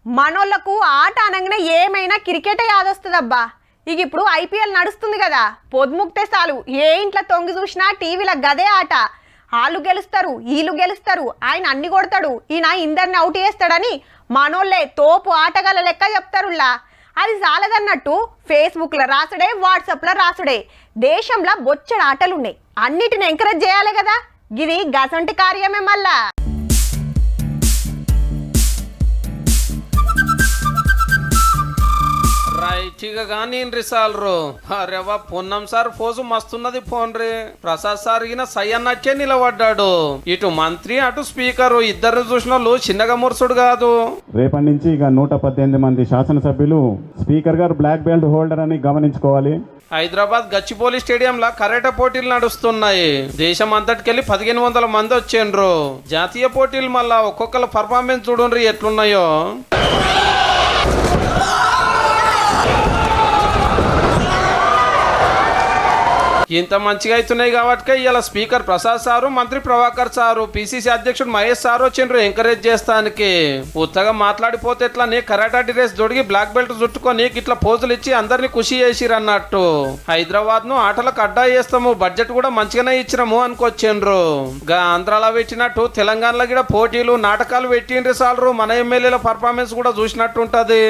మనోళ్లకు ఆట అనగానే ఏమైనా క్రికెటే యాదొస్తుందబ్బా. ఇక ఇప్పుడు ఐపీఎల్ నడుస్తుంది కదా, పొద్దుముక్తే చాలు ఏ ఇంట్లో తొంగి చూసినా టీవీలో గదే ఆట. వాళ్ళు గెలుస్తారు, వీళ్ళు గెలుస్తారు, ఆయన అన్ని కొడతాడు, ఈయన ఇందరిని అవుట్ చేస్తాడని మనోళ్ళే తోపు ఆటగాళ్ళ లెక్క చెప్తారులా. అది చాలదన్నట్టు ఫేస్బుక్లో రాసుడే, వాట్సాప్లో రాసుడే. దేశంలో బొచ్చడి ఆటలున్నాయి, అన్నిటిని ఎంకరేజ్ చేయాలి కదా. గిది గసంటి కార్యమే మళ్ళా. రైచిగా కానీ రిసాల్రు అరేవా పొన్నం సార్ పోజు మస్తున్నది ఫోన్ రే. ప్రసాద్ సార్ ఈయన సయ్యన్నచ్చే నిలబడ్డాడు. ఇటు మంత్రి అటు స్పీకరు ఇద్దరు చూసిన వాళ్ళు చిన్నగా మురుసుడు కాదు. రేపటి నుంచి ఇక 118 మంది శాసనసభ్యులు స్పీకర్ గారు బ్లాక్ బెల్ట్ హోల్డర్ అని గమనించుకోవాలి. హైదరాబాద్ గచ్చిబౌలి స్టేడియంలో కరాటే పోటీలు నడుస్తున్నాయి. దేశం అంతటికెళ్ళి 1500 మంది వచ్చిండ్రు. జాతీయ పోటీలు మళ్ళా ఒక్కొక్కరు పర్ఫార్మెన్స్ చూడండి ఎట్లున్నాయో. ఇంత మంచిగా అవుతున్నాయి కాబట్టి ఇలా స్పీకర్ ప్రసాద్ సారు, మంత్రి ప్రభాకర్ సారు, పిసిసి అధ్యక్షుడు మహేష్ సారు వచ్చిండ్రు ఎంకరేజ్ చేస్తానికి. ఉత్తగా మాట్లాడిపోతే ఇట్లా నీ కరాటా డ్రెస్ దొడిగి బ్లాక్ బెల్ట్ చుట్టుకొని ఇట్లా పోజులు ఇచ్చి అందరినీ ఖుషి చేసిరు అన్నట్టు. హైదరాబాద్ ను ఆటలకు అడ్డా చేస్తాము, బడ్జెట్ కూడా మంచిగానే ఇచ్చినాము అనుకొచ్చిండ్రు. గా ఆంధ్రాలో పెట్టినట్టు తెలంగాణలో కూడా పోటీలు నాటకాలు పెట్టిండ్రు సాలరు. మన ఎమ్మెల్యేల పర్ఫార్మెన్స్ కూడా చూసినట్టు ఉంటది.